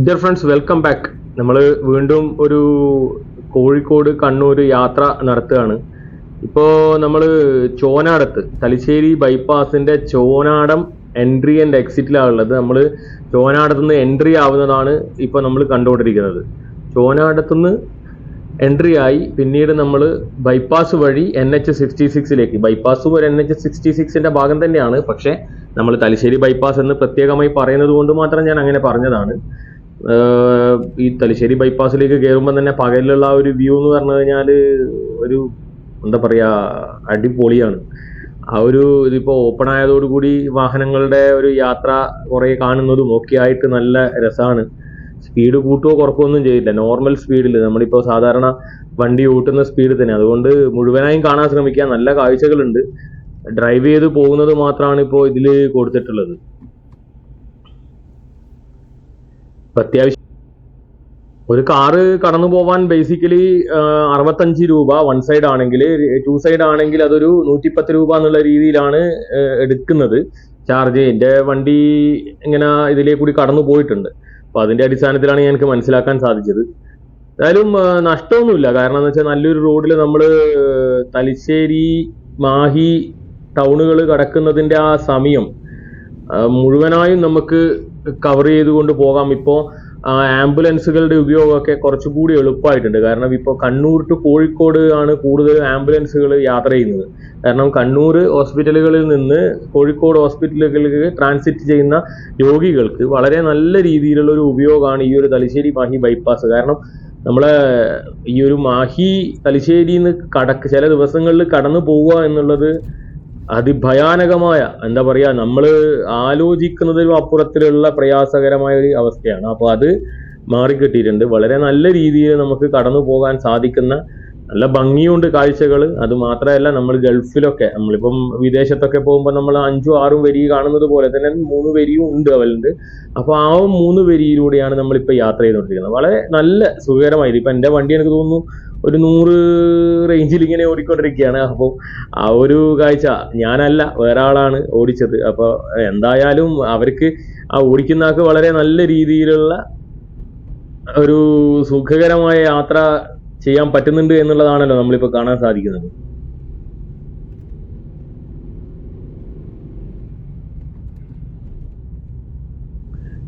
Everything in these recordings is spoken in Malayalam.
Dear friends, welcome back. നമ്മൾ വീണ്ടും ഒരു കോഴിക്കോട് കണ്ണൂർ യാത്ര നടത്തുകയാണ്. ഇപ്പോൾ നമ്മൾ ചോനാടത്ത്, തലശ്ശേരി ബൈപ്പാസിൻ്റെ ചോനാടം എൻട്രി ആൻഡ് എക്സിറ്റിലാണ് ഉള്ളത്. നമ്മൾ ചോനാടത്തുനിന്ന് എൻട്രി ആവുന്നതാണ് ഇപ്പോൾ നമ്മൾ കണ്ടുകൊണ്ടിരിക്കുന്നത്. ചോനാടത്തുനിന്ന് എൻട്രി ആയി പിന്നീട് നമ്മൾ ബൈപ്പാസ് വഴി NH66 ബൈപ്പാസും ഒരു NH66 ഭാഗം തന്നെയാണ്. പക്ഷേ നമ്മൾ തലശ്ശേരി ബൈപ്പാസ് എന്ന് പ്രത്യേകമായി പറയുന്നത് കൊണ്ട് മാത്രം ഞാൻ അങ്ങനെ പറഞ്ഞതാണ്. ഈ തലശ്ശേരി ബൈപ്പാസിലേക്ക് കയറുമ്പോൾ തന്നെ പകലിലുള്ള ഒരു വ്യൂ എന്ന് പറഞ്ഞു കഴിഞ്ഞാൽ ഒരു എന്താ പറയുക, അടിപൊളിയാണ്. ആ ഒരു ഇതിപ്പോൾ ഓപ്പൺ ആയതോടുകൂടി വാഹനങ്ങളുടെ ഒരു യാത്ര കുറേ കാണുന്നതും ഒക്കെ ആയിട്ട് നല്ല രസമാണ്. സ്പീഡ് കൂട്ടുകയോ കുറക്കുകയൊന്നും ചെയ്യില്ല, നോർമൽ സ്പീഡിൽ നമ്മളിപ്പോൾ സാധാരണ വണ്ടി ഓട്ടുന്ന സ്പീഡ് തന്നെ. അതുകൊണ്ട് മുഴുവനായും കാണാൻ ശ്രമിക്കുക. നല്ല കാഴ്ചകളുണ്ട്. ഡ്രൈവ് ചെയ്ത് പോകുന്നത് മാത്രമാണ് ഇപ്പോൾ ഇതിൽ കൊടുത്തിട്ടുള്ളത്. അത്യാവശ്യം ഒരു കാറ് കടന്നു പോവാൻ ബേസിക്കലി 65 രൂപ വൺ സൈഡ് ആണെങ്കിൽ, 2 സൈഡ് ആണെങ്കിൽ അതൊരു 110 രൂപ എന്നുള്ള രീതിയിലാണ് എടുക്കുന്നത് ചാർജ്. എൻ്റെ വണ്ടി ഇങ്ങനെ ഇതിലേ കൂടി കടന്നു പോയിട്ടുണ്ട്. അപ്പോൾ അതിൻ്റെ അടിസ്ഥാനത്തിലാണ് എനിക്ക് മനസ്സിലാക്കാൻ സാധിച്ചത്. എന്തായാലും നഷ്ടമൊന്നുമില്ല. കാരണം എന്ന് വെച്ചാൽ നല്ലൊരു റോഡിൽ നമ്മൾ തലശ്ശേരി മാഹി ടൗണുകൾ കടക്കുന്നതിൻ്റെ ആ സമയം മുഴുവനായും നമുക്ക് കവർ ചെയ്തുകൊണ്ട് പോകാം. ഇപ്പോൾ ആംബുലൻസുകളുടെ ഉപയോഗമൊക്കെ കുറച്ചുകൂടി എളുപ്പമായിട്ടുണ്ട്. കാരണം ഇപ്പോൾ കണ്ണൂർ ടു കോഴിക്കോട് ആണ് കൂടുതൽ ആംബുലൻസുകൾ യാത്ര ചെയ്യുന്നത്. കാരണം കണ്ണൂർ ഹോസ്പിറ്റലുകളിൽ നിന്ന് കോഴിക്കോട് ഹോസ്പിറ്റലുകളിലേക്ക് ട്രാൻസിറ്റ് ചെയ്യുന്ന രോഗികൾക്ക് വളരെ നല്ല രീതിയിലുള്ള ഒരു ഉപയോഗമാണ് ഈ ഒരു തലശ്ശേരി മാഹി ബൈപ്പാസ്. കാരണം നമ്മളെ ഈ ഒരു മാഹി തലശ്ശേരിയിൽ നിന്ന് ചില ദിവസങ്ങളിൽ കടന്നു പോവുക എന്നുള്ളത് അതിഭയാനകമായ, എന്താ പറയുക, നമ്മൾ ആലോചിക്കുന്നതിലും അപ്പുറത്തിലുള്ള പ്രയാസകരമായ ഒരു അവസ്ഥയാണ്. അപ്പോൾ അത് മാറിക്കിട്ടിയിട്ടുണ്ട്. വളരെ നല്ല രീതിയിൽ നമുക്ക് കടന്നു പോകാൻ സാധിക്കുന്ന നല്ല ഭംഗിയുണ്ട് കാഴ്ചകൾ. അത് മാത്രമല്ല, നമ്മൾ ഗൾഫിലൊക്കെ നമ്മളിപ്പം വിദേശത്തൊക്കെ പോകുമ്പോൾ നമ്മൾ 5ഉം 6ഉം വരി കാണുന്നത് പോലെ തന്നെ 3 വരിയും ഉണ്ട് അവലുണ്ട്. അപ്പോൾ ആ 3 വരിയിലൂടെയാണ് നമ്മളിപ്പോൾ യാത്ര ചെയ്തുകൊണ്ടിരിക്കുന്നത്. വളരെ നല്ല സുഖകരമായിട്ട് ഇപ്പം എൻ്റെ വണ്ടി എനിക്ക് തോന്നുന്നു ഒരു 100 റേഞ്ചിൽ ഇങ്ങനെ ഓടിക്കൊണ്ടിരിക്കുകയാണ്. അപ്പോൾ ആ ഒരു കാഴ്ച ഞാനല്ല, വേറെ ആളാണ് ഓടിച്ചത്. അപ്പോൾ എന്തായാലും അവർക്ക് ആ ഓടിക്കുന്ന ആൾക്ക് വളരെ നല്ല രീതിയിലുള്ള ഒരു സുഖകരമായ യാത്ര ചെയ്യാൻ പറ്റുന്നുണ്ട് എന്നുള്ളതാണല്ലോ നമ്മളിപ്പോൾ കാണാൻ സാധിക്കുന്നത്.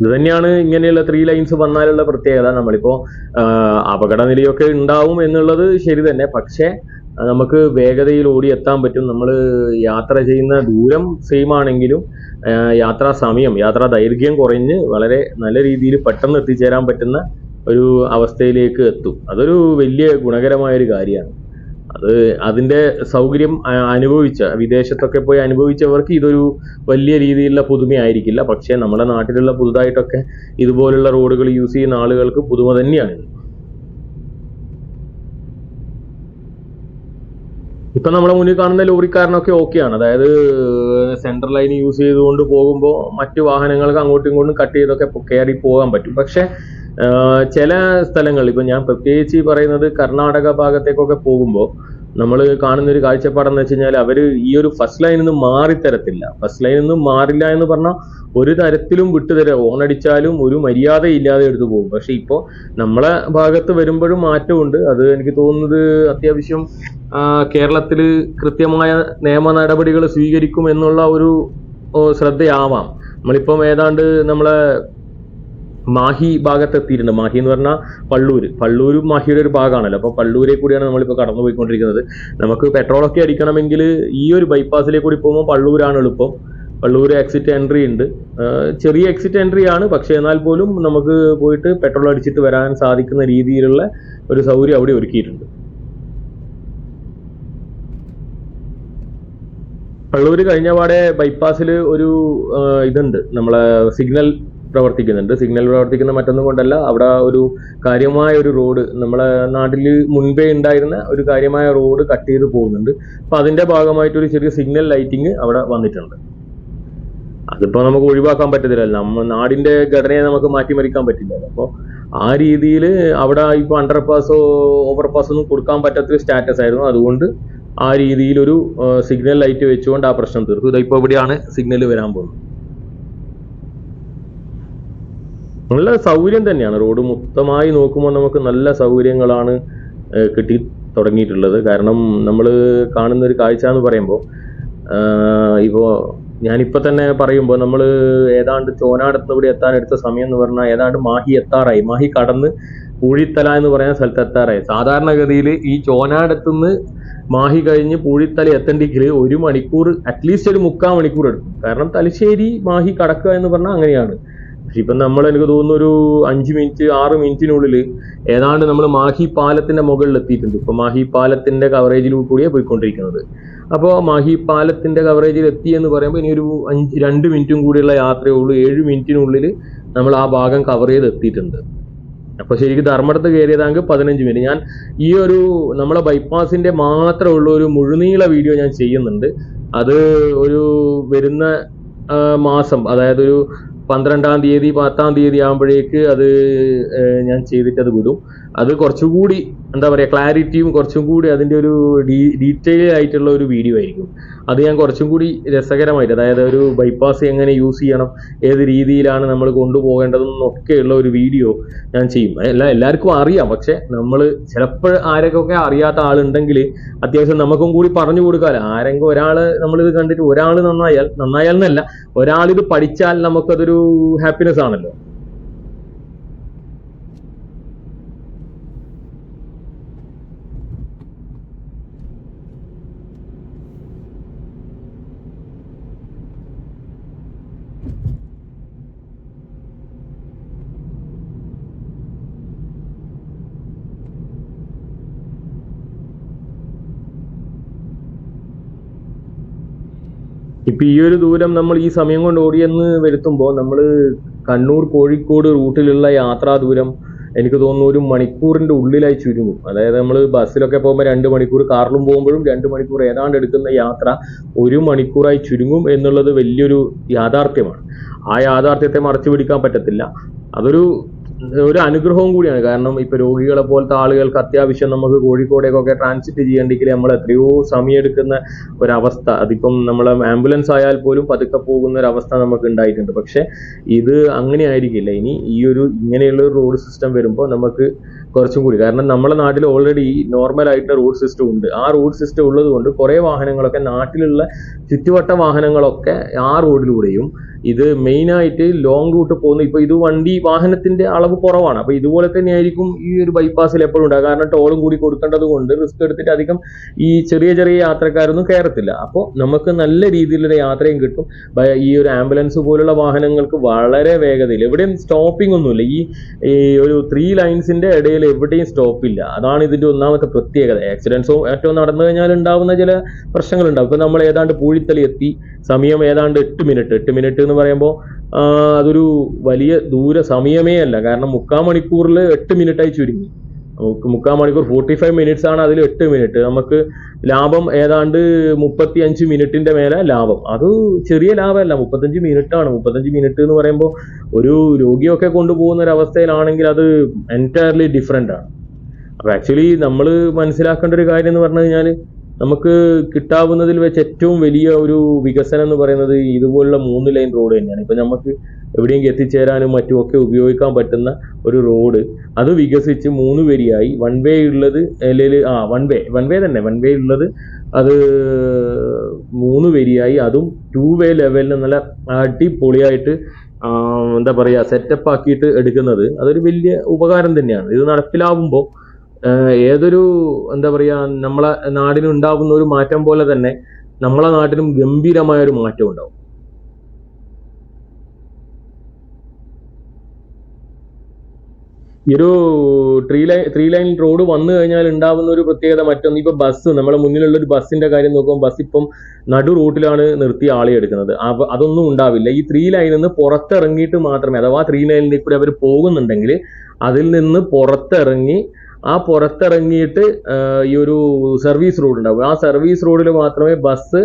ഇത് തന്നെയാണ് ഇങ്ങനെയുള്ള 3 ലൈൻസ് വന്നാലുള്ള പ്രത്യേകത. നമ്മളിപ്പോൾ അപകട നിലയൊക്കെ ഉണ്ടാവും എന്നുള്ളത് ശരി തന്നെ, പക്ഷേ നമുക്ക് വേഗതയിൽ ഓടി എത്താൻ പറ്റും. നമ്മൾ യാത്ര ചെയ്യുന്ന ദൂരം സെയിം ആണെങ്കിലും യാത്രാ സമയം, യാത്രാ ദൈർഘ്യം കുറഞ്ഞ് വളരെ നല്ല രീതിയിൽ പെട്ടെന്ന് എത്തിച്ചേരാൻ പറ്റുന്ന ഒരു അവസ്ഥയിലേക്ക് എത്തും. അതൊരു വലിയ ഗുണകരമായൊരു കാര്യമാണ്. അതിൻ്റെ സൗകര്യം അനുഭവിച്ച, വിദേശത്തൊക്കെ പോയി അനുഭവിച്ചവർക്ക് ഇതൊരു വലിയ രീതിയിലുള്ള പുതുമയായിരിക്കില്ല. പക്ഷേ നമ്മുടെ നാട്ടിലുള്ള പുതുതായിട്ടൊക്കെ ഇതുപോലുള്ള റോഡുകൾ യൂസ് ചെയ്യുന്ന ആളുകൾക്ക് പുതുമ തന്നെയാണ്. ഇപ്പം നമ്മളെ മുന്നിൽ കാണുന്ന ലോറിക്കാരനൊക്കെ ഓക്കെയാണ്. അതായത് സെൻട്രൽ ലൈൻ യൂസ് ചെയ്തുകൊണ്ട് പോകുമ്പോൾ മറ്റു വാഹനങ്ങൾക്ക് അങ്ങോട്ടും ഇങ്ങോട്ടും കട്ട് ചെയ്തൊക്കെ കയറി പോകാൻ പറ്റും. പക്ഷേ ചില സ്ഥലങ്ങളിൽ, ഇപ്പം ഞാൻ പ്രത്യേകിച്ച് പറയുന്നത് കർണാടക ഭാഗത്തേക്കൊക്കെ പോകുമ്പോൾ നമ്മൾ കാണുന്നൊരു കാഴ്ചപ്പാടെന്ന് വെച്ച് കഴിഞ്ഞാൽ അവർ ഈ ഒരു ഫസ്റ്റ് ലൈനിൽ നിന്ന് മാറിത്തരത്തില്ല. ഫസ്റ്റ് ലൈനിൽ നിന്ന് മാറില്ല എന്ന് പറഞ്ഞാൽ ഒരു തരത്തിലും വിട്ടുതരാം. ഓണടിച്ചാലും ഒരു മര്യാദ ഇല്ലാതെ എടുത്തു പോകും. പക്ഷെ ഇപ്പോൾ നമ്മളെ ഭാഗത്ത് വരുമ്പോഴും മാറ്റമുണ്ട്. അത് എനിക്ക് തോന്നുന്നത് അത്യാവശ്യം കേരളത്തിൽ കൃത്യമായ നിയമ നടപടികൾ സ്വീകരിക്കും എന്നുള്ള ഒരു ശ്രദ്ധയാവാം. നമ്മളിപ്പം ഏതാണ്ട് നമ്മളെ മാഹി ഭാഗത്ത് എത്തിയിട്ടുണ്ട്. മാഹി എന്ന് പറഞ്ഞാൽ പള്ളൂരും മാഹിയുടെ ഒരു ഭാഗമാണല്ലോ. അപ്പോൾ പള്ളൂരെ കൂടിയാണ് നമ്മളിപ്പോൾ കടന്നു പോയിക്കൊണ്ടിരിക്കുന്നത്. നമുക്ക് പെട്രോളൊക്കെ അടിക്കണമെങ്കിൽ ഈ ഒരു ബൈപ്പാസിലേക്ക് കൂടി പോകുമ്പോൾ പള്ളൂരാണ് എളുപ്പം. പള്ളൂർ എക്സിറ്റ് എൻട്രി ഉണ്ട്, ചെറിയ എക്സിറ്റ് എൻട്രി ആണ്. പക്ഷേ എന്നാൽ പോലും നമുക്ക് പോയിട്ട് പെട്രോൾ അടിച്ചിട്ട് വരാൻ സാധിക്കുന്ന രീതിയിലുള്ള ഒരു സൗകര്യം അവിടെ ഒരുക്കിയിട്ടുണ്ട്. പള്ളൂർ കഴിഞ്ഞ പാടെ ബൈപ്പാസിൽ ഒരു ഇതുണ്ട്, നമ്മളെ സിഗ്നൽ പ്രവർത്തിക്കുന്നുണ്ട്. സിഗ്നൽ പ്രവർത്തിക്കുന്ന മറ്റൊന്നും കൊണ്ടല്ല, അവിടെ ഒരു കാര്യമായ ഒരു റോഡ്, നമ്മളെ നാട്ടിൽ മുൻപേ ഉണ്ടായിരുന്ന ഒരു കാര്യമായ റോഡ് കട്ട് ചെയ്ത് പോകുന്നുണ്ട്. അപ്പം അതിൻ്റെ ഭാഗമായിട്ടൊരു ചെറിയ സിഗ്നൽ ലൈറ്റിങ് അവിടെ വന്നിട്ടുണ്ട്. അതിപ്പോൾ നമുക്ക് ഒഴിവാക്കാൻ പറ്റത്തില്ലല്ലോ. നാടിൻ്റെ ഘടനയെ നമുക്ക് മാറ്റിമറിക്കാൻ പറ്റില്ലല്ലോ. അപ്പോൾ ആ രീതിയിൽ അവിടെ ഇപ്പോൾ അണ്ടർ പാസോ ഓവർ പാസോ ഒന്നും കൊടുക്കാൻ പറ്റാത്തൊരു സ്റ്റാറ്റസ് ആയിരുന്നു. അതുകൊണ്ട് ആ രീതിയിലൊരു സിഗ്നൽ ലൈറ്റ് വെച്ചുകൊണ്ട് ആ പ്രശ്നം തീർത്തു. ഇതിപ്പോൾ ഇവിടെയാണ് സിഗ്നൽ വരാൻ പോകുന്നത്. നല്ല സൗകര്യം തന്നെയാണ്. റോഡ് മൊത്തമായി നോക്കുമ്പോൾ നമുക്ക് നല്ല സൗകര്യങ്ങളാണ് കിട്ടി തുടങ്ങിയിട്ടുള്ളത്. കാരണം നമ്മൾ കാണുന്ന ഒരു കാഴ്ച എന്ന് പറയുമ്പോൾ ഇപ്പോൾ ഞാനിപ്പോൾ തന്നെ പറയുമ്പോൾ നമ്മൾ ഏതാണ്ട് ചോനാടത്ത് ഇവിടെ എത്താൻ എടുത്ത സമയം എന്ന് പറഞ്ഞാൽ ഏതാണ്ട് മാഹി എത്താറായി. മാഹി കടന്ന് പൂഴിത്തല എന്ന് പറയുന്ന സ്ഥലത്ത് എത്താറായി. സാധാരണഗതിയിൽ ഈ ചോനാടത്തുനിന്ന് മാഹി കഴിഞ്ഞ് പൂഴിത്തല എത്തേണ്ടെങ്കിൽ 1 മണിക്കൂർ, അറ്റ്ലീസ്റ്റ് ഒരു 3/4 മണിക്കൂർ എടുക്കും. കാരണം തലശ്ശേരി മാഹി കടക്കുക എന്ന് പറഞ്ഞാൽ അങ്ങനെയാണ്. പക്ഷെ ഇപ്പം നമ്മൾ എനിക്ക് തോന്നുന്നു ഒരു 5 മിനിറ്റ് 6 മിനിറ്റിനുള്ളിൽ ഏതാണ്ട് നമ്മൾ മാഹി പാലത്തിന്റെ മുകളിൽ എത്തിയിട്ടുണ്ട്. ഇപ്പൊ മാഹി പാലത്തിന്റെ കവറേജിൽ കൂടിയാണ് പോയിക്കൊണ്ടിരിക്കുന്നത്. അപ്പോൾ മാഹി പാലത്തിന്റെ കവറേജിൽ എത്തി എന്ന് പറയുമ്പോൾ ഇനി ഒരു 2 മിനിറ്റും കൂടിയുള്ള യാത്രയേ ഉള്ളൂ. 7 മിനിറ്റിനുള്ളിൽ നമ്മൾ ആ ഭാഗം കവർ ചെയ്ത് എത്തിയിട്ടുണ്ട്. അപ്പൊ ശരിക്കും ധർമ്മടത്ത് കയറിയതാണെങ്കിൽ 15 മിനിറ്റ്. ഞാൻ ഈ ഒരു നമ്മളെ ബൈപ്പാസിന്റെ മാത്രമുള്ള ഒരു മുഴുനീള വീഡിയോ ഞാൻ ചെയ്യുന്നുണ്ട്. അത് ഒരു വരുന്ന മാസം, അതായത് ഒരു 12-ാം തീയതി 10-ാം തീയതി ആകുമ്പോഴേക്ക് അത് ഞാൻ ചെയ്തിട്ട് അത് വിടും. അത് കുറച്ചുകൂടി എന്താ പറയുക, ക്ലാരിറ്റിയും കുറച്ചും കൂടി അതിൻ്റെ ഒരു ഡീറ്റെയിൽ ആയിട്ടുള്ള ഒരു വീഡിയോ ആയിരിക്കും. അത് ഞാൻ കുറച്ചും കൂടി രസകരമായിട്ട്, അതായത് ഒരു ബൈപ്പാസ് എങ്ങനെ യൂസ് ചെയ്യണം, ഏത് രീതിയിലാണ് നമ്മൾ കൊണ്ടുപോകേണ്ടതെന്നൊക്കെയുള്ള ഒരു വീഡിയോ ഞാൻ ചെയ്യും. എല്ലാവർക്കും അറിയാം, പക്ഷെ നമ്മൾ ചിലപ്പോൾ ആരൊക്കെ അറിയാത്ത ആളുണ്ടെങ്കിൽ അത്യാവശ്യം നമുക്കും കൂടി പറഞ്ഞു കൊടുക്കാമല്ലോ. ആരെങ്കിലും ഒരാൾ നമ്മളിത് കണ്ടിട്ട് ഒരാൾ നന്നായാൽ എന്നല്ല, ഒരാളിത് പഠിച്ചാൽ നമുക്കതൊരു ഹാപ്പിനെസ് ആണല്ലോ. ഇപ്പൊ ഈ ഒരു ദൂരം നമ്മൾ ഈ സമയം കൊണ്ട് ഓടിയെന്ന് വരുത്തുമ്പോൾ നമ്മൾ കണ്ണൂർ കോഴിക്കോട് റൂട്ടിലുള്ള യാത്രാ ദൂരം എനിക്ക് തോന്നുന്നു 1 മണിക്കൂറിന്റെ ഉള്ളിലായി ചുരുങ്ങും. അതായത് നമ്മൾ ബസ്സിലൊക്കെ പോകുമ്പോൾ 2 മണിക്കൂർ, കാറിലും പോകുമ്പോഴും 2 മണിക്കൂർ ഏതാണ്ട് എടുക്കുന്ന യാത്ര 1 മണിക്കൂറായി ചുരുങ്ങും എന്നുള്ളത് വലിയൊരു യാഥാർത്ഥ്യമാണ്. ആ യാഥാർത്ഥ്യത്തെ മറച്ചു പിടിക്കാൻ പറ്റത്തില്ല. അതൊരു അനുഗ്രഹവും കൂടിയാണ്. കാരണം ഇപ്പൊ രോഗികളെ പോലത്തെ ആളുകൾക്ക് അത്യാവശ്യം നമുക്ക് കോഴിക്കോടേക്കൊക്കെ ട്രാൻസിറ്റ് ചെയ്യണമെങ്കിൽ നമ്മൾ എത്രയോ സമയം എടുക്കുന്ന ഒരവസ്ഥ, അതിപ്പം നമ്മളെ ആംബുലൻസ് ആയാൽ പോലും പതുക്കെ പോകുന്ന ഒരു അവസ്ഥ നമുക്ക് ഉണ്ടായിട്ടുണ്ട്. പക്ഷെ ഇത് അങ്ങനെ ആയിരിക്കില്ല. ഇനി ഈ ഒരു ഇങ്ങനെയുള്ള ഒരു റോഡ് സിസ്റ്റം വരുമ്പോൾ നമുക്ക് കുറച്ചും കൂടി, കാരണം നമ്മുടെ നാട്ടിൽ ഓൾറെഡി നോർമൽ ആയിട്ട് റോഡ് സിസ്റ്റം ഉണ്ട്. ആ റോഡ് സിസ്റ്റം ഉള്ളത് കൊണ്ട് കുറേ വാഹനങ്ങളൊക്കെ, നാട്ടിലുള്ള ചുറ്റുവട്ട വാഹനങ്ങളൊക്കെ ആ റോഡിലൂടെയും, ഇത് മെയിനായിട്ട് ലോങ് റൂട്ട് പോകുന്ന, ഇപ്പൊ ഇത് വാഹനത്തിന്റെ അളവ് കുറവാണ്. അപ്പൊ ഇതുപോലെ തന്നെയായിരിക്കും ഈ ഒരു ബൈപ്പാസിൽ എപ്പോഴും ഉണ്ടാകുക. കാരണം ടോളും കൂടി കൊടുക്കേണ്ടത് കൊണ്ട് റിസ്ക് എടുത്തിട്ട് അധികം ഈ ചെറിയ ചെറിയ യാത്രക്കാരൊന്നും കയറത്തില്ല. അപ്പോൾ നമുക്ക് നല്ല രീതിയിലുള്ള യാത്രയും കിട്ടും. ഈ ഒരു ആംബുലൻസ് പോലുള്ള വാഹനങ്ങൾക്ക് വളരെ വേഗതയിൽ, എവിടെയും സ്റ്റോപ്പിംഗ് ഒന്നുമില്ല. ഈ ഒരു 3 ലൈൻസിന്റെ ഇടയിൽ എവിടെയും സ്റ്റോപ്പില്ല. അതാണ് ഇതിന്റെ ഒന്നാമത്തെ പ്രത്യേകത. ആക്സിഡൻസോ ഏറ്റവും നടന്നു കഴിഞ്ഞാൽ ഉണ്ടാവുന്ന ചില പ്രശ്നങ്ങളുണ്ടാവും. ഇപ്പൊ നമ്മൾ ഏതാണ്ട് പൂഴിത്തല എത്തി, സമയം ഏതാണ്ട് 8 മിനിറ്റ് എന്ന് പറയുമ്പോൾ അതൊരു വലിയ ദൂര സമയമേ അല്ല. കാരണം 3/4 മണിക്കൂറിൽ 8 മിനിറ്റായി ചുരുങ്ങി. 3/4 മണിക്കൂർ 45 മിനിറ്റ്സ് ആണ്, അതിൽ 8 മിനിറ്റ്. നമുക്ക് ലാഭം ഏതാണ്ട് 35 മിനിറ്റിന്റെ മേലെ ലാഭം. അത് ചെറിയ ലാഭമല്ല, 35 മിനിറ്റ് ആണ്. 35 മിനിറ്റ് എന്ന് പറയുമ്പോൾ ഒരു രോഗിയൊക്കെ കൊണ്ടുപോകുന്ന ഒരു അവസ്ഥയിലാണെങ്കിൽ അത് എൻറ്റയർലി ഡിഫറെന്റ് ആണ്. അപ്പൊ ആക്ച്വലി നമ്മൾ മനസ്സിലാക്കേണ്ട ഒരു കാര്യം എന്ന് പറഞ്ഞു കഴിഞ്ഞാൽ, നമുക്ക് കിട്ടാവുന്നതിൽ വെച്ച് ഏറ്റവും വലിയ ഒരു വികസനം എന്ന് പറയുന്നത് ഇതുപോലുള്ള 3 ലൈൻ റോഡ് തന്നെയാണ്. ഇപ്പൊ നമുക്ക് എവിടെയെങ്കിലും എത്തിച്ചേരാനും മറ്റുമൊക്കെ ഉപയോഗിക്കാൻ പറ്റുന്ന ഒരു റോഡ്, അത് വികസിച്ച് 3 വരിയായി. 1 വേ ഉള്ളത്, അല്ലെങ്കിൽ വൺ വേ ഉള്ളത് അത് 3 വരിയായി. അതും 2 വേ ലെവലിന് നല്ല അടിപൊളിയായിട്ട് എന്താ പറയുക, സെറ്റപ്പ് ആക്കിയിട്ട് എടുക്കുന്നത് അതൊരു വലിയ ഉപകാരം തന്നെയാണ്. ഇത് നടപ്പിലാവുമ്പോൾ ഏതൊരു എന്താ പറയുക, നമ്മളെ നാടിനുണ്ടാകുന്ന ഒരു മാറ്റം പോലെ തന്നെ നമ്മളെ നാട്ടിലും ഗംഭീരമായ ഒരു മാറ്റം ഉണ്ടാവും. ഈ ഒരു 3 ലൈൻ റോഡ് വന്നു കഴിഞ്ഞാൽ ഉണ്ടാവുന്ന ഒരു പ്രത്യേകത മറ്റൊന്ന്, ഇപ്പൊ ബസ്, നമ്മളെ മുന്നിലുള്ള ഒരു ബസ്സിന്റെ കാര്യം നോക്കുമ്പോൾ ബസ് ഇപ്പം നടു റൂട്ടിലാണ് നിർത്തി ആളെ എടുക്കുന്നത്. അതൊന്നും ഉണ്ടാവില്ല. ഈ 3 ലൈനിൽ നിന്ന് പുറത്തിറങ്ങിയിട്ട് മാത്രമേ, അഥവാ 3 ലൈനിൽ കൂടി അവർ പോകുന്നുണ്ടെങ്കിൽ അതിൽ നിന്ന് പുറത്തിറങ്ങിയിട്ട് ഈ ഒരു സർവീസ് റോഡ് ഉണ്ടാവും. ആ സർവീസ് റോഡിൽ മാത്രമേ ബസ്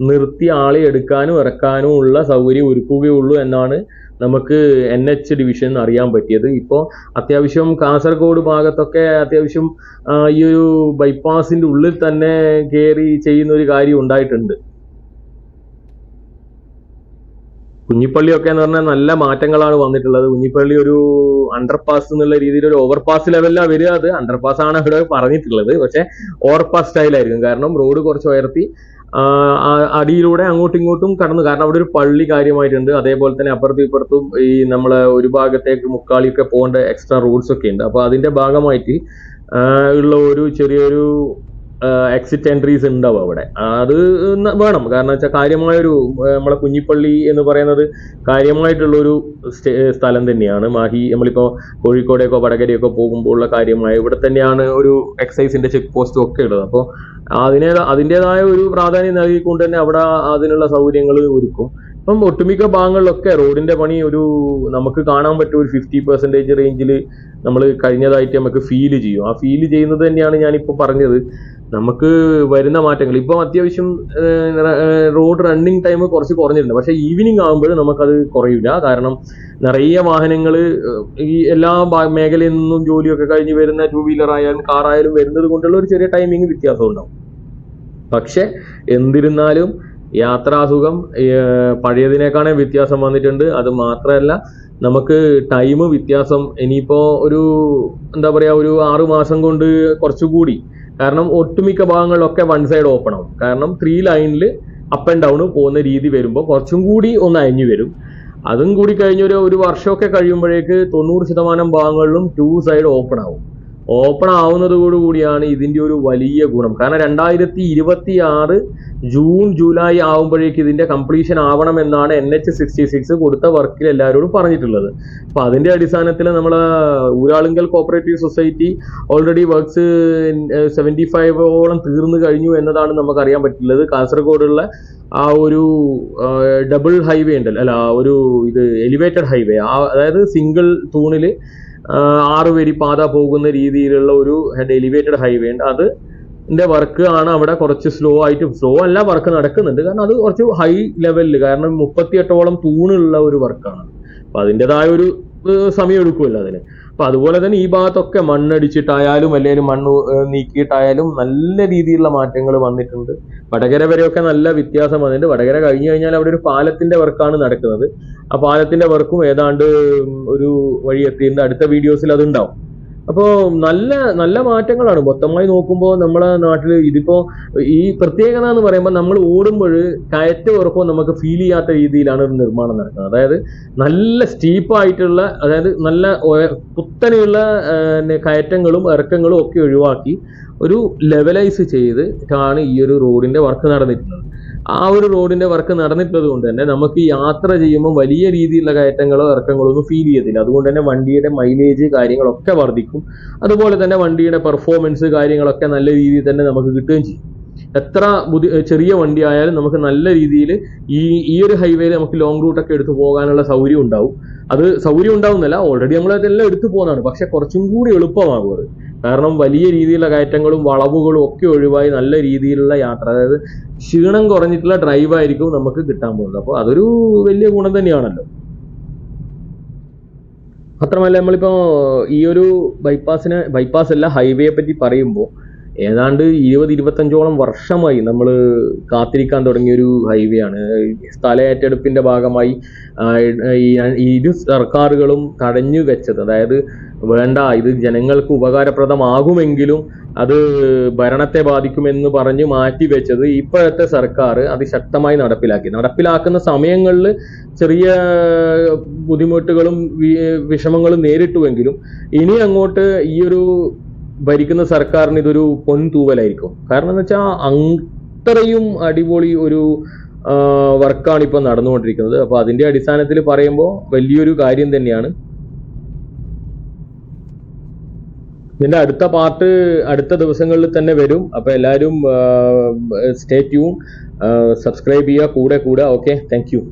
നിർത്തി ആളെ എടുക്കാനും ഇറക്കാനും ഉള്ള സൗകര്യം ഒരുക്കുകയുള്ളൂ എന്നാണ് നമുക്ക് NH ഡിവിഷൻ അറിയാൻ പറ്റിയത്. ഇപ്പോൾ അത്യാവശ്യം കാസർഗോഡ് ഭാഗത്തൊക്കെ അത്യാവശ്യം ഈ ഒരു ബൈപ്പാസിന്റെ ഉള്ളിൽ തന്നെ കയറി ചെയ്യുന്ന ഒരു കാര്യം ഉണ്ടായിട്ടുണ്ട്. കുഞ്ഞിപ്പള്ളിയൊക്കെ എന്ന് പറഞ്ഞാൽ നല്ല മാറ്റങ്ങളാണ് വന്നിട്ടുള്ളത്. കുഞ്ഞിപ്പള്ളി ഒരു അണ്ടർപാസ് എന്നുള്ള രീതിയിൽ ഒരു ഓവർപാസ് ലെവലിലാണ് വരിക. അത് അണ്ടർപാസ് ആണ് അവിടെ പറഞ്ഞിട്ടുള്ളത്, പക്ഷെ ഓവർപാസ് സ്റ്റൈലായിരിക്കും. കാരണം റോഡ് കുറച്ച് ഉയർത്തി അടിയിലൂടെ അങ്ങോട്ടും ഇങ്ങോട്ടും കടന്നു. കാരണം അവിടെ ഒരു പള്ളി കാര്യമായിട്ടുണ്ട്. അതേപോലെ തന്നെ അപ്പുറത്തും ഇപ്പുറത്തും ഈ നമ്മളെ ഒരു ഭാഗത്തേക്ക് മുക്കാളിയൊക്കെ പോകേണ്ട എക്സ്ട്രാ റോഡ്സ് ഒക്കെ ഉണ്ട്. അപ്പൊ അതിന്റെ ഭാഗമായിട്ട് ഉള്ള ഒരു ചെറിയൊരു എക്സിറ്റ് എൻട്രീസ് ഉണ്ടാവും അവിടെ. അത് വേണം. കാരണം വെച്ചാൽ കാര്യമായൊരു നമ്മളെ കുഞ്ഞിപ്പള്ളി എന്ന് പറയുന്നത് കാര്യമായിട്ടുള്ളൊരു സ്ഥലം തന്നെയാണ്. മാഹി നമ്മളിപ്പോൾ കോഴിക്കോടേക്കോ വടകരയൊക്കെ പോകുമ്പോൾ ഉള്ള കാര്യമായ ഇവിടെ തന്നെയാണ് ഒരു എക്സൈസിന്റെ ചെക്ക് പോസ്റ്റും ഒക്കെ ഉള്ളത്. അപ്പോൾ അതിൻ്റെതായ ഒരു പ്രാധാന്യം നൽകിക്കൊണ്ട് തന്നെ അവിടെ അതിനുള്ള സൗകര്യങ്ങൾ ഒരുക്കും. ഇപ്പം ഒട്ടുമിക്ക ഭാഗങ്ങളിലൊക്കെ റോഡിന്റെ പണി നമുക്ക് കാണാൻ പറ്റും ഒരു 50% റേഞ്ചിൽ നമ്മൾ കഴിഞ്ഞതായിട്ട് നമുക്ക് ഫീൽ ചെയ്യും. ആ ഫീൽ ചെയ്യുന്നത് തന്നെയാണ് ഞാനിപ്പോൾ പറഞ്ഞത്. നമുക്ക് വരുന്ന മാറ്റങ്ങൾ ഇപ്പം അത്യാവശ്യം റോഡ് റണ്ണിങ് ടൈം കുറച്ച് കുറഞ്ഞിട്ടുണ്ട്. പക്ഷെ ഈവനിങ് ആകുമ്പോൾ നമുക്കത് കുറയില്ല. കാരണം നിറയെ വാഹനങ്ങൾ ഈ എല്ലാ മേഖലയിൽ നിന്നും ജോലിയൊക്കെ കഴിഞ്ഞ് വരുന്ന 2 വീലർ ആയാലും കാറായാലും വരുന്നത് കൊണ്ടുള്ള ഒരു ചെറിയ ടൈമിങ് വ്യത്യാസം ഉണ്ടാവും. പക്ഷെ എന്തിരുന്നാലും യാത്രാസുഖം പഴയതിനേക്കാളും വ്യത്യാസം വന്നിട്ടുണ്ട്. അത് മാത്രമല്ല നമുക്ക് ടൈം വ്യത്യാസം ഇനിയിപ്പോ എന്താ പറയാ ഒരു 6 മാസം കൊണ്ട് കുറച്ചുകൂടി. കാരണം ഒട്ടുമിക്ക ഭാഗങ്ങളിലൊക്കെ 1 സൈഡ് ഓപ്പൺ ആവും. കാരണം 3 ലൈനിൽ അപ്പ് ആൻഡ് ഡൗൺ പോകുന്ന രീതി വരുമ്പോൾ കുറച്ചും കൂടി ഒന്ന് അയഞ്ഞു വരും. അതും കൂടി കഴിഞ്ഞൊരു വർഷമൊക്കെ കഴിയുമ്പോഴേക്ക് 90% ഭാഗങ്ങളിലും 2 സൈഡ് ഓപ്പൺ ആവും. ഓപ്പൺ ആവുന്നതോടുകൂടിയാണ് ഇതിന്റെ ഒരു വലിയ ഗുണം. കാരണം 2026 ജൂൺ ജൂലൈ ആവുമ്പോഴേക്ക് ഇതിന്റെ കംപ്ലീഷൻ ആവണം എന്നാണ് NH66 കൊടുത്ത വർക്കിൽ എല്ലാവരോടും പറഞ്ഞിട്ടുള്ളത്. അപ്പൊ അതിന്റെ അടിസ്ഥാനത്തിൽ നമ്മളെ Uralungal cooperative society already works 75ഓളം തീർന്നു കഴിഞ്ഞു എന്നതാണ് നമുക്ക് അറിയാൻ പറ്റുള്ളത്. കാസർഗോഡുള്ള ആ ഒരു ഡബിൾ ഹൈവേ ഉണ്ടല്ലോ, അല്ല ഇത് എലിവേറ്റഡ് ഹൈവേ, അതായത് സിംഗിൾ തൂണിൽ 6 വരി പാത പോകുന്ന രീതിയിലുള്ള ഒരു എലിവേറ്റഡ് ഹൈവേ ഉണ്ട്. അതിന്റെ വർക്ക് ആണ് അവിടെ കുറച്ച് സ്ലോ അല്ല വർക്ക് നടക്കുന്നുണ്ട്. കാരണം അത് കുറച്ച് ഹൈ ലെവലിൽ, കാരണം 38ഓളം തൂണുള്ള ഒരു വർക്കാണ്. അപ്പൊ അതിൻ്റെതായ ഒരു സമയം എടുക്കുമല്ലോ അതിന്. അപ്പൊ അതുപോലെ തന്നെ ഈ ഭാഗത്തൊക്കെ മണ്ണടിച്ചിട്ടായാലും അല്ലെങ്കിൽ മണ്ണ് നീക്കിയിട്ടായാലും നല്ല രീതിയിലുള്ള മാറ്റങ്ങൾ വന്നിട്ടുണ്ട്. വടകര വരെയൊക്കെ നല്ല വ്യത്യാസം വന്നിട്ടുണ്ട്. വടകര കഴിഞ്ഞു കഴിഞ്ഞാൽ അവിടെ ഒരു പാലത്തിന്റെ വർക്കാണ് നടക്കുന്നത്. ആ പാലത്തിന്റെ വർക്കും ഏതാണ്ട് ഒരു വഴി എത്തിയിട്ടുണ്ട്. അടുത്ത വീഡിയോസിൽ അതുണ്ടാവും. അപ്പോൾ നല്ല നല്ല മാറ്റങ്ങളാണ് മൊത്തമായി നോക്കുമ്പോൾ നമ്മളെ നാട്ടിൽ. ഇതിപ്പോ ഈ പ്രത്യേകത എന്ന് പറയുമ്പോൾ നമ്മൾ ഓടുമ്പോൾ കയറ്റം ഉറപ്പോ നമുക്ക് ഫീൽ ചെയ്യാത്ത രീതിയിലാണ് ഒരു നിർമ്മാണം നടക്കുന്നത്. അതായത് നല്ല സ്റ്റീപ്പായിട്ടുള്ള, അതായത് നല്ല കുത്തനെയുള്ള കയറ്റങ്ങളും ഇറക്കങ്ങളും ഒക്കെ ഒഴിവാക്കി ഒരു ലെവലൈസ് ചെയ്തിട്ടാണ് ഈ ഒരു റോഡിന്റെ വർക്ക് നടന്നിട്ടുള്ളത്. ആ ഒരു റോഡിന്റെ വർക്ക് നടന്നിട്ടുള്ളത് കൊണ്ട് തന്നെ നമുക്ക് യാത്ര ചെയ്യുമ്പോൾ വലിയ രീതിയിലുള്ള കയറ്റങ്ങളോ ഇറക്കങ്ങളോ ഒന്നും ഫീൽ ചെയ്യത്തില്ല. അതുകൊണ്ട് തന്നെ വണ്ടിയുടെ മൈലേജ് കാര്യങ്ങളൊക്കെ വർദ്ധിക്കും. അതുപോലെ തന്നെ വണ്ടിയുടെ പെർഫോമൻസ് കാര്യങ്ങളൊക്കെ നല്ല രീതിയിൽ തന്നെ നമുക്ക് കിട്ടുകയും ചെയ്യും. എത്ര ചെറിയ വണ്ടി ആയാലും നമുക്ക് നല്ല രീതിയിൽ ഈ ഒരു ഹൈവേയിൽ നമുക്ക് ലോങ് റൂട്ടൊക്കെ എടുത്തു പോകാനുള്ള സൗകര്യം ഉണ്ടാവും. അത് സൗകര്യം ഉണ്ടാവുന്നല്ല, ഓൾറെഡി നമ്മൾ അതെല്ലാം എടുത്തു പോകുന്നതാണ്. പക്ഷെ കുറച്ചും കൂടി എളുപ്പമാകും അത്. കാരണം വലിയ രീതിയിലുള്ള കയറ്റങ്ങളും വളവുകളും ഒക്കെ ഒഴിവായി നല്ല രീതിയിലുള്ള യാത്ര, അതായത് ക്ഷീണം കുറഞ്ഞിട്ടുള്ള ഡ്രൈവ് ആയിരിക്കും നമുക്ക് കിട്ടാൻ പോകുന്നത്. അപ്പോൾ അതൊരു വലിയ ഗുണം തന്നെയാണല്ലോ. മാത്രമല്ല നമ്മളിപ്പോ ഈ ഒരു ബൈപ്പാസ് അല്ല ഹൈവേയെ പറ്റി പറയുമ്പോൾ ഏതാണ്ട് 20-25ഓളം വർഷമായി നമ്മൾ കാത്തിരിക്കാൻ തുടങ്ങിയൊരു ഹൈവേ ആണ്. സ്ഥല ഏറ്റെടുപ്പിന്റെ ഭാഗമായി ഇരു സർക്കാരുകളും തടഞ്ഞു വെച്ചത്, അതായത് വേണ്ട, ഇത് ജനങ്ങൾക്ക് ഉപകാരപ്രദമാകുമെങ്കിലും അത് ഭരണത്തെ ബാധിക്കുമെന്ന് പറഞ്ഞ് മാറ്റിവെച്ചത് ഇപ്പോഴത്തെ സർക്കാർ അതിശക്തമായി നടപ്പിലാക്കുന്ന സമയങ്ങളിൽ ചെറിയ ബുദ്ധിമുട്ടുകളും വിഷമങ്ങളും നേരിട്ടുവെങ്കിലും ഇനി അങ്ങോട്ട് ഈ ഒരു ഭരിക്കുന്ന സർക്കാരിന് ഇതൊരു പൊൻതൂവലായിരിക്കും. കാരണം എന്ന് വെച്ചാൽ അത്രയും അടിപൊളി ഒരു വർക്കാണ് ഇപ്പൊ നടന്നുകൊണ്ടിരിക്കുന്നത്. അപ്പൊ അതിന്റെ അടിസ്ഥാനത്തിൽ പറയുമ്പോൾ വലിയൊരു കാര്യം തന്നെയാണ്. ഇതിന്റെ അടുത്ത പാർട്ട് അടുത്ത ദിവസങ്ങളിൽ തന്നെ വരും. അപ്പൊ എല്ലാവരും സ്റ്റേ ട്യൂൺ, സബ്സ്ക്രൈബ് ചെയ്യുക, കൂടെ. Okay, thank you.